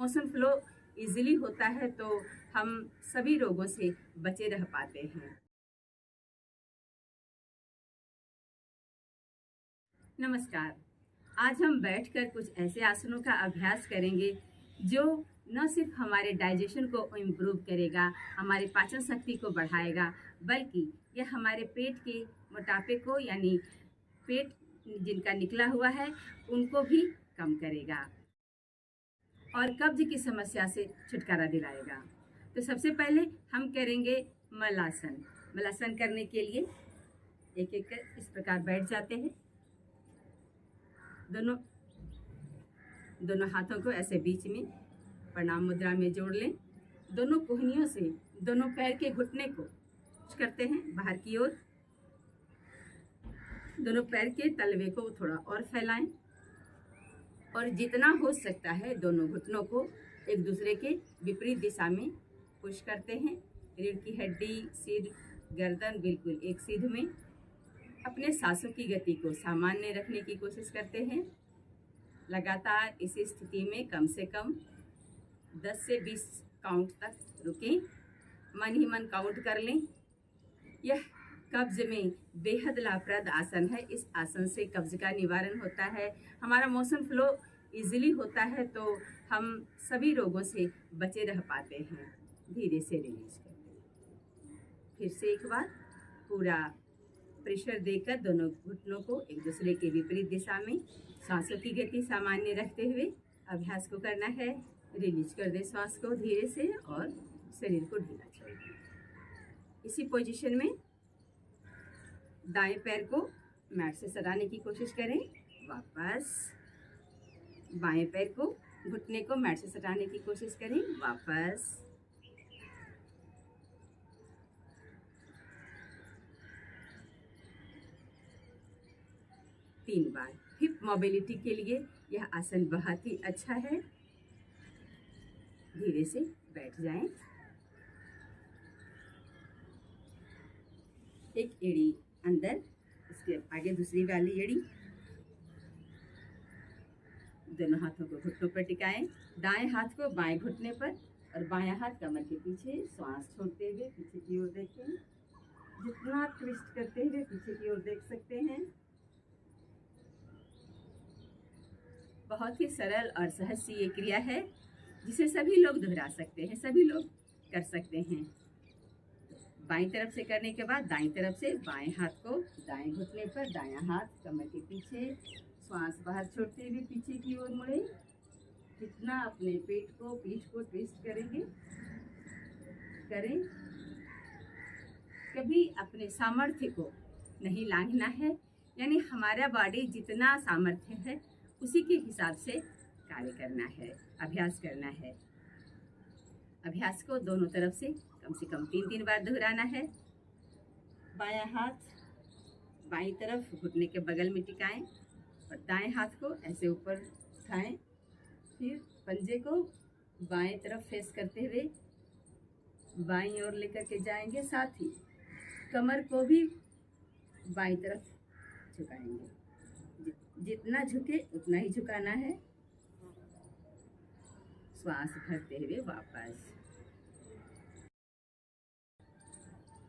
Motion flow easily होता है तो हम सभी रोगों से बचे रह पाते हैं। नमस्कार। आज हम बैठकर कुछ ऐसे आसनों का अभ्यास करेंगे जो न सिर्फ हमारे डाइजेशन को इम्प्रूव करेगा, हमारे पाचन शक्ति को बढ़ाएगा, बल्कि यह हमारे पेट के मोटापे को यानी पेट जिनका निकला हुआ है उनको भी कम करेगा और कब्ज की समस्या से छुटकारा दिलाएगा। तो सबसे पहले हम करेंगे मलासन। मलासन करने के लिए एक एक कर इस प्रकार बैठ जाते हैं। दोनों हाथों को ऐसे बीच में प्रणाम मुद्रा में जोड़ लें। दोनों कोहनियों से दोनों पैर के घुटने को करते हैं बाहर की ओर। दोनों पैर के तलवे को थोड़ा और फैलाएं और जितना हो सकता है दोनों घुटनों को एक दूसरे के विपरीत दिशा में पुश करते हैं। रीढ़ की हड्डी, सिर, गर्दन बिल्कुल एक सीध में। अपने सांसों की गति को सामान्य रखने की कोशिश करते हैं। लगातार इसी स्थिति में कम से कम 10 से 20 काउंट तक रुकें। मन ही मन काउंट कर लें। यह कब्ज में बेहद लाभप्रद आसन है। इस आसन से कब्ज का निवारण होता है, हमारा मोशन फ्लो इजीली होता है तो हम सभी रोगों से बचे रह पाते हैं। धीरे से रिलीज करते हैं। फिर से एक बार पूरा प्रेशर देकर दोनों घुटनों को एक दूसरे के विपरीत दिशा में सांसों की गति सामान्य रखते हुए अभ्यास को करना है। रिलीज कर दें श्वास को धीरे से और शरीर को ढीला छोड़ दें। इसी पोजीशन में दाएं पैर को मैट से सटाने की कोशिश करें। वापस बाएं पैर को घुटने को मैट से सटाने की कोशिश करें। वापस तीन बार। हिप मोबिलिटी के लिए यह आसन बहुत ही अच्छा है। धीरे से बैठ जाएं। एक एड़ी अंदर, इसके आगे दूसरी वाली एड़ी। दोनों हाथों को घुटनों पर टिकाएं। दाएं हाथ को बाएं घुटने पर और बायां हाथ कमर के पीछे। श्वास छोड़ते हुए पीछे की ओर देखें। जितना ट्विस्ट करते हुए पीछे की ओर देख सकते हैं। बहुत ही सरल और सहज सी ये क्रिया है जिसे सभी लोग दोहरा सकते हैं, सभी लोग कर सकते हैं। बाईं तरफ से करने के बाद दाईं तरफ से बाएं हाथ को दाएं घुटने पर, दायां हाथ कमर के पीछे। श्वास बाहर छोड़ते हुए पीछे की ओर मुड़े। जितना अपने पीठ को ट्विस्ट करें। कभी अपने सामर्थ्य को नहीं लांघना है, यानी हमारा बॉडी जितना सामर्थ्य है उसी के हिसाब से कार्य करना है, अभ्यास करना है। अभ्यास को दोनों तरफ से कम 3-3 बार दोहराना है। बायां हाथ बाईं तरफ घुटने के बगल में टिकाएं और दाएं हाथ को ऐसे ऊपर उठाएं। फिर पंजे को बाएं तरफ फेस करते हुए बाईं ओर लेकर के जाएंगे। साथ ही कमर को भी बाईं तरफ झुकाएंगे। जितना झुके उतना ही झुकाना है। श्वास भरते हुए वापस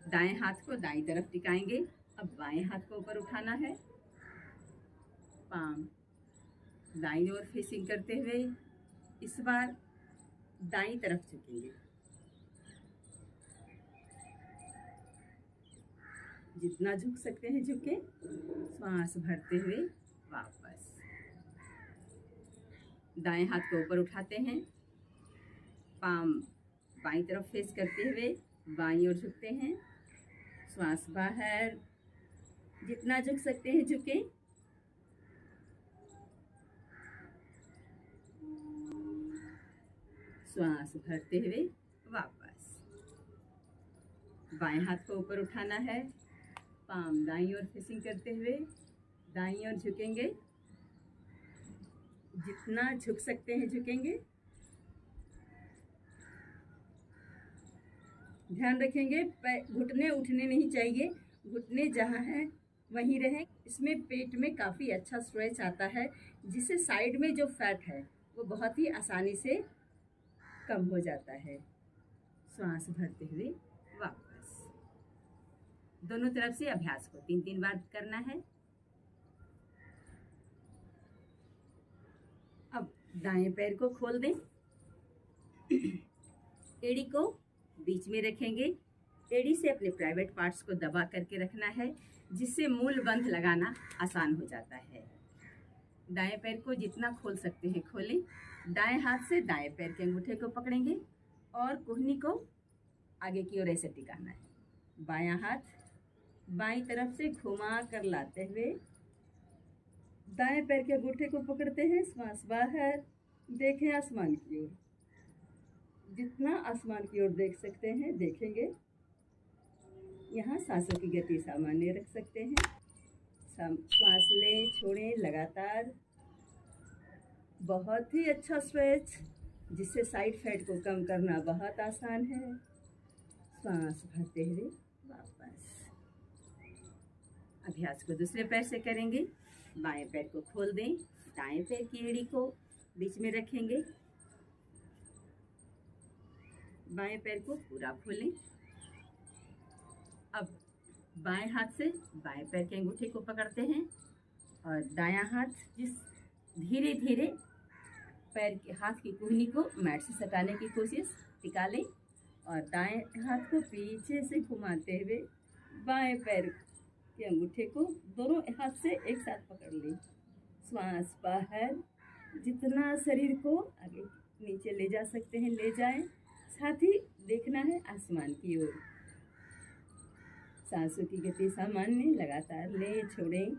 दाएं हाथ को दाईं तरफ टिकाएंगे। अब बाएं हाथ को ऊपर उठाना है। पाम दाईं ओर फेसिंग करते हुए इस बार दाईं तरफ झुकेंगे। जितना झुक सकते हैं झुके। श्वास भरते हुए वापस दाएं हाथ को ऊपर उठाते हैं। पाम बाईं तरफ फेस करते हुए बाईं ओर झुकते हैं। श्वास बाहर, जितना झुक सकते हैं झुके। श्वास भरते हुए वापस बाएं हाथ को ऊपर उठाना है। पाम दाईं ओर फेसिंग करते हुए दाईं ओर झुकेंगे। जितना झुक सकते हैं झुकेंगे। ध्यान रखेंगे घुटने उठने नहीं चाहिए, घुटने जहाँ हैं वहीं रहें। इसमें पेट में काफ़ी अच्छा स्ट्रेच आता है जिससे साइड में जो फैट है वो बहुत ही आसानी से कम हो जाता है। श्वास भरते हुए वापस। दोनों तरफ से अभ्यास को 3-3 बार करना है। अब दाएं पैर को खोल दें, एड़ी को बीच में रखेंगे। एड़ी से अपने प्राइवेट पार्ट्स को दबा करके रखना है, जिससे मूल बंध लगाना आसान हो जाता है। दाएं पैर को जितना खोल सकते हैं खोलें। दाएं हाथ से दाएं पैर के अंगूठे को पकड़ेंगे और कोहनी को आगे की ओर ऐसे टिकाना है। बायां हाथ बाईं तरफ से घुमा कर लाते हुए दाएं पैर के अंगूठे को पकड़ते हैं। श्वास बाहर, देखें आसमान की ओर। जितना आसमान की ओर देख सकते हैं देखेंगे। यहाँ सांसों की गति सामान्य रख सकते हैं। श्वास लें, छोड़ें लगातार। बहुत ही अच्छा स्ट्रेच, जिससे साइड फैट को कम करना बहुत आसान है। श्वास भरते हुए वापस। अभ्यास को दूसरे पैर से करेंगे। बाएं पैर को खोल दें, दाएं पैर की एड़ी को बीच में रखेंगे। बाएं पैर को पूरा खोलें। अब बाएं हाथ से बाएं पैर के अंगूठे को पकड़ते हैं और दायां हाथ धीरे धीरे पैर के हाथ की कुहनी को मैट से सटाने की कोशिश, टिका लें और दाएं हाथ को पीछे से घुमाते हुए बाएं पैर के अंगूठे को दोनों हाथ से एक साथ पकड़ लें। श्वास बाहर, जितना शरीर को आगे नीचे ले जा सकते हैं ले जाएं। साथ ही देखना है आसमान की ओर। सांसों की गति सामान्य, लगातार लें, छोड़ें।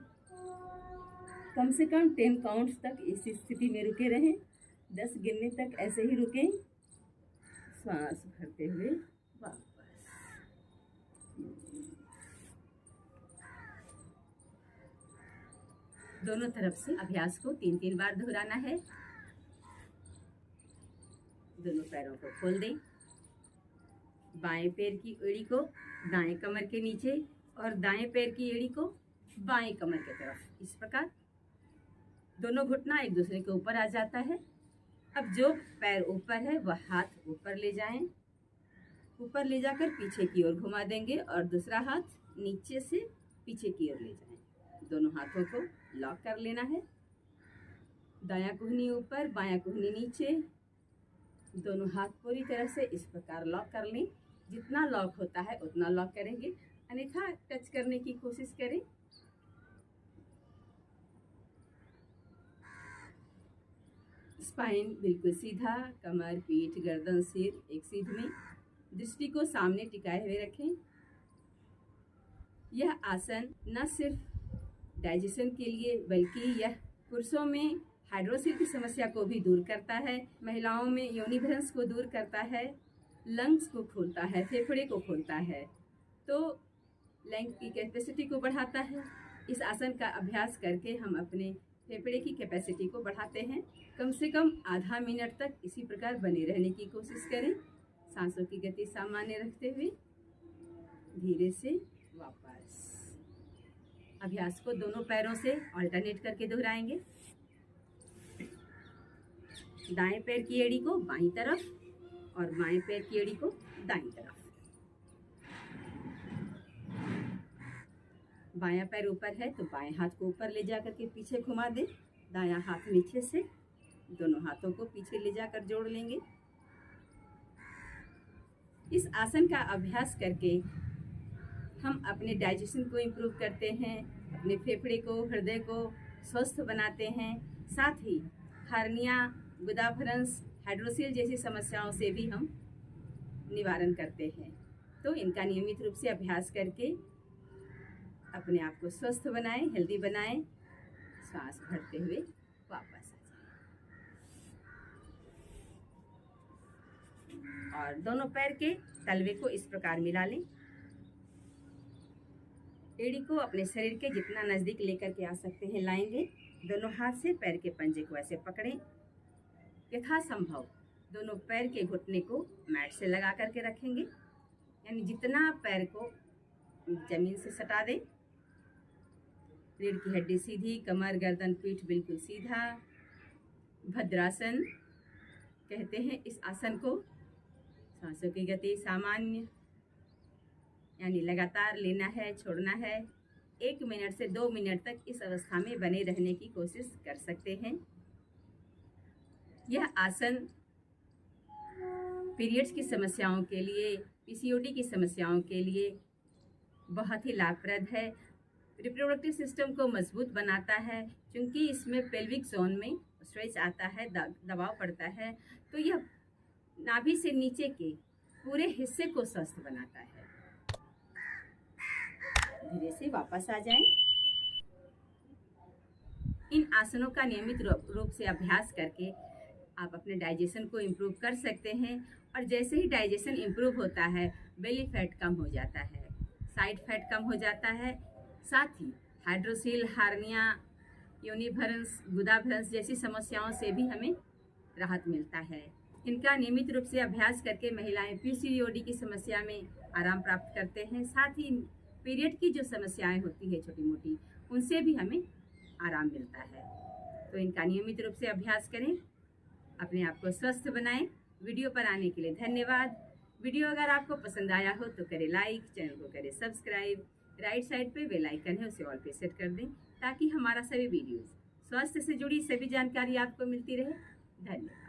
कम से कम 10 काउंट्स तक इस स्थिति में रुके रहें। 10 गिनने तक ऐसे ही रुकें। श्वास भरते हुए वापस। दोनों तरफ से अभ्यास को 3-3 बार दोहराना है। दोनों पैरों को खोल दें। बाएं पैर की एड़ी को दाएं कमर के नीचे और दाएं पैर की एड़ी को बाएं कमर की तरफ। इस प्रकार दोनों घुटना एक दूसरे के ऊपर आ जाता है। अब जो पैर ऊपर है वह हाथ ऊपर ले जाएं। ऊपर ले जाकर पीछे की ओर घुमा देंगे और दूसरा हाथ नीचे से पीछे की ओर ले जाएं। दोनों हाथों को लॉक कर लेना है। दायां कुहनी ऊपर, बायां कुहनी नीचे। दोनों हाथ पूरी तरह से इस प्रकार लॉक कर लें। जितना लॉक होता है उतना लॉक करेंगे, अन्यथा टच करने की कोशिश करें। स्पाइन बिल्कुल सीधा, कमर, पीठ, गर्दन, सिर एक सीध में। दृष्टि को सामने टिकाए हुए रखें। यह आसन न सिर्फ डाइजेशन के लिए बल्कि यह पुरुषों में हाइड्रोसिल की समस्या को भी दूर करता है, महिलाओं में योनिभ्रंश को दूर करता है, लंग्स को खोलता है, फेफड़े को खोलता है, तो लंग की कैपेसिटी को बढ़ाता है। इस आसन का अभ्यास करके हम अपने फेफड़े की कैपेसिटी को बढ़ाते हैं। कम से कम आधा मिनट तक इसी प्रकार बने रहने की कोशिश करें। सांसों की गति सामान्य रखते हुए धीरे से वापस। अभ्यास को दोनों पैरों से अल्टरनेट करके दोहराएंगे। दाएं पैर की एड़ी को बाईं तरफ और बाएं पैर की एड़ी को दाईं तरफ। बायां पैर ऊपर है तो बाएं हाथ को ऊपर ले जाकर के पीछे घुमा दें। दायां हाथ नीचे से दोनों हाथों को पीछे ले जाकर जोड़ लेंगे। इस आसन का अभ्यास करके हम अपने डाइजेशन को इम्प्रूव करते हैं, अपने फेफड़े को, हृदय को स्वस्थ बनाते हैं। साथ ही हार्निया, गुदाभ्रंश, हाइड्रोसिल जैसी समस्याओं से भी हम निवारण करते हैं। तो इनका नियमित रूप से अभ्यास करके अपने आप को स्वस्थ बनाएं, हेल्दी बनाएं। सांस भरते हुए वापस आ जाएं और दोनों पैर के तलवे को इस प्रकार मिला लें। एड़ी को अपने शरीर के जितना नज़दीक लेकर के आ सकते हैं लाएंगे। दोनों हाथ से पैर के पंजे को ऐसे पकड़ें। यथासंभव दोनों पैर के घुटने को मैट से लगा करके रखेंगे, यानी जितना पैर को जमीन से सटा दें। रीढ़ की हड्डी सीधी, कमर, गर्दन, पीठ बिल्कुल सीधा। भद्रासन। कहते हैं इस आसन को। सांसों की गति सामान्य, यानी लगातार लेना है, छोड़ना है। 1 मिनट से 2 मिनट तक इस अवस्था में बने रहने की कोशिश कर सकते हैं। यह आसन पीरियड्स की समस्याओं के लिए, पीसीओडी की समस्याओं के लिए बहुत ही लाभप्रद है। रिप्रोडक्टिव सिस्टम को मजबूत बनाता है, क्योंकि इसमें पेल्विक जोन में स्ट्रेच आता है, दबाव पड़ता है, तो यह नाभि से नीचे के पूरे हिस्से को स्वस्थ बनाता है। धीरे से वापस आ जाएं। इन आसनों का नियमित रूप से अभ्यास करके आप अपने डाइजेशन को इम्प्रूव कर सकते हैं, और जैसे ही डाइजेशन इम्प्रूव होता है, बेली फैट कम हो जाता है, साइड फैट कम हो जाता है, साथ ही हाइड्रोसील, हार्निया, यूनिभरंस, गुदाभ्रंश जैसी समस्याओं से भी हमें राहत मिलता है। इनका नियमित रूप से अभ्यास करके महिलाएं पीसीओडी की समस्या में आराम प्राप्त करते हैं। साथ ही पीरियड की जो समस्याएं होती है छोटी मोटी, उनसे भी हमें आराम मिलता है। तो इनका नियमित रूप से अभ्यास करें, अपने आप को स्वस्थ बनाएं। वीडियो पर आने के लिए धन्यवाद। वीडियो अगर आपको पसंद आया हो तो करें लाइक, चैनल को करें सब्सक्राइब। राइट साइड पे बेल आइकन है, उसे ऑल पे सेट कर दें, ताकि हमारा सभी वीडियोस स्वास्थ्य से जुड़ी सभी जानकारी आपको मिलती रहे। धन्यवाद।